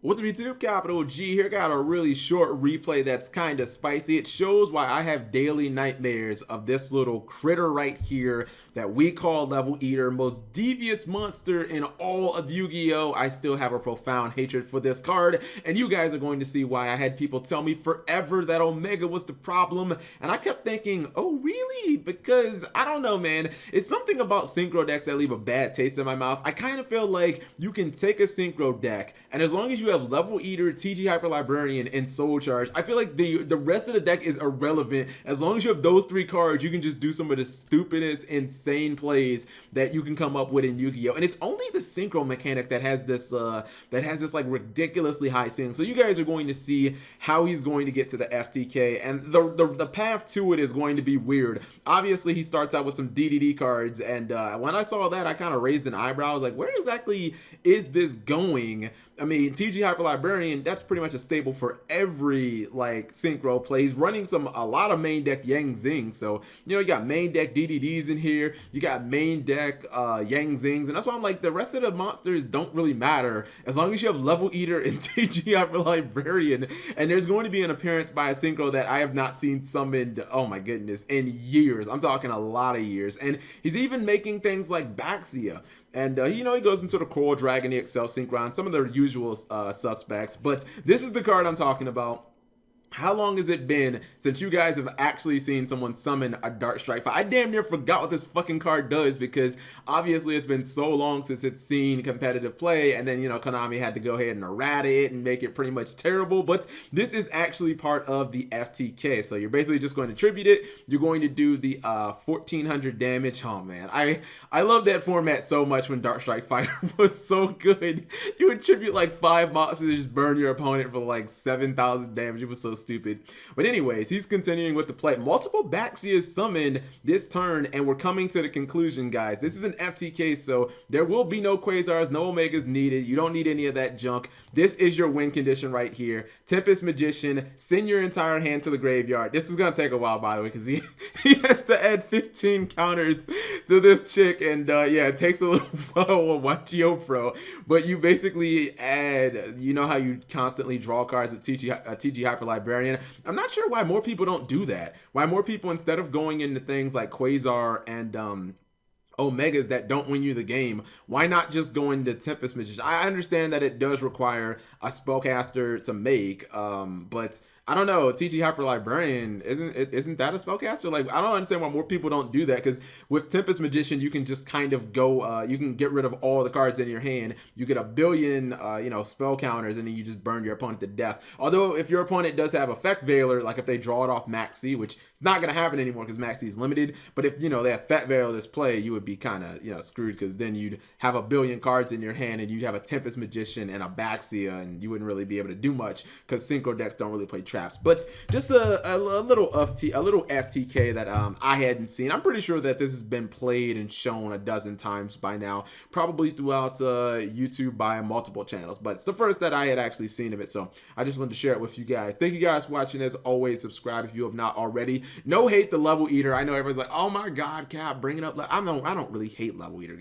What's up YouTube, Capital G here. Got a really short replay that's kind of spicy. It shows why I have daily nightmares of this little critter right here that we call Level Eater, most devious monster in all of Yu-Gi-Oh! I still have a profound hatred for this card, and you guys are going to see why. I had people tell me forever that Omega was the problem, and I kept thinking, oh really? Because I don't know, man, it's something about synchro decks that leave a bad taste in my mouth. I kind of feel like you can take a synchro deck, and as long as you have Level Eater, TG Hyper Librarian, and Soul Charge, I feel like the rest of the deck is irrelevant. As long as you have those three cards, you can just do some of the stupidest, insane plays that you can come up with in Yu-Gi-Oh! And it's only the synchro mechanic that has this like ridiculously high ceiling. So you guys are going to see how he's going to get to the FTK, and the path to it is going to be weird. Obviously, he starts out with some DDD cards, and when I saw that, I kind of raised an eyebrow. I was like, where exactly is this going? I mean, TG Hyper Librarian, that's pretty much a staple for every like synchro play. He's running a lot of main deck Yang Zing. So, you know, you got main deck DDDs in here, you got main deck Yang Zings, and that's why I'm like, the rest of the monsters don't really matter as long as you have Level Eater and TG Hyper Librarian. And there's going to be an appearance by a synchro that I have not seen summoned, oh my goodness, in years. I'm talking a lot of years. And he's even making things like Baxia. And, you know, he goes into the Coral Dragon, the Excel Synchron, some of the usual suspects. But this is the card I'm talking about. How long has it been since you guys have actually seen someone summon a Dark Strike? I damn near forgot what this fucking card does, because obviously it's been so long since it's seen competitive play, and then, you know, Konami had to go ahead and errata it and make it pretty much terrible. But this is actually part of the FTK, so you're basically just going to tribute it. You're going to do the 1400 damage. Oh man, I love that format so much. When Dark Strike Fighter was so good, you would tribute like 5 monsters and just burn your opponent for like 7,000 damage. It was so stupid. But anyways, he's continuing with the play. Multiple Baxias summoned this turn, and we're coming to the conclusion, guys. This is an FTK, so there will be no Quasars, no Omegas needed. You don't need any of that junk. This is your win condition right here. Tempest Magician, send your entire hand to the graveyard. This is gonna take a while, by the way, because he has to add 15 counters to this chick, and yeah, it takes a little while. Watch Yo Pro, but you basically add, you know how you constantly draw cards with TG Hyper Librarian. I'm not sure why more people don't do that. Why more people, instead of going into things like Quasar and Omegas that don't win you the game, why not just go into Tempest Magician? I understand that it does require a spellcaster to make, but I don't know, TG Hyper Librarian, isn't that a spellcaster? Like, I don't understand why more people don't do that, because with Tempest Magician, you can just kind of go, you can get rid of all the cards in your hand. You get a billion, you know, spell counters, and then you just burn your opponent to death. Although, if your opponent does have Effect Veiler, like if they draw it off Maxi, which is not going to happen anymore because Maxi is limited, but if, you know, they have Effect Veiler this play, you would be kind of, you know, screwed, because then you'd have a billion cards in your hand, and you'd have a Tempest Magician and a Baxia, and you wouldn't really be able to do much, because synchro decks don't really play traps. But just a little FTK that I hadn't seen. I'm pretty sure that this has been played and shown a dozen times by now, probably throughout YouTube by multiple channels, but it's the first that I had actually seen of it, so I just wanted to share it with you guys. Thank you guys for watching. As always, subscribe if you have not already. No hate the Level Eater. I know everyone's like, oh my god, Cap, bring it up. I don't really hate Level Eater, guys.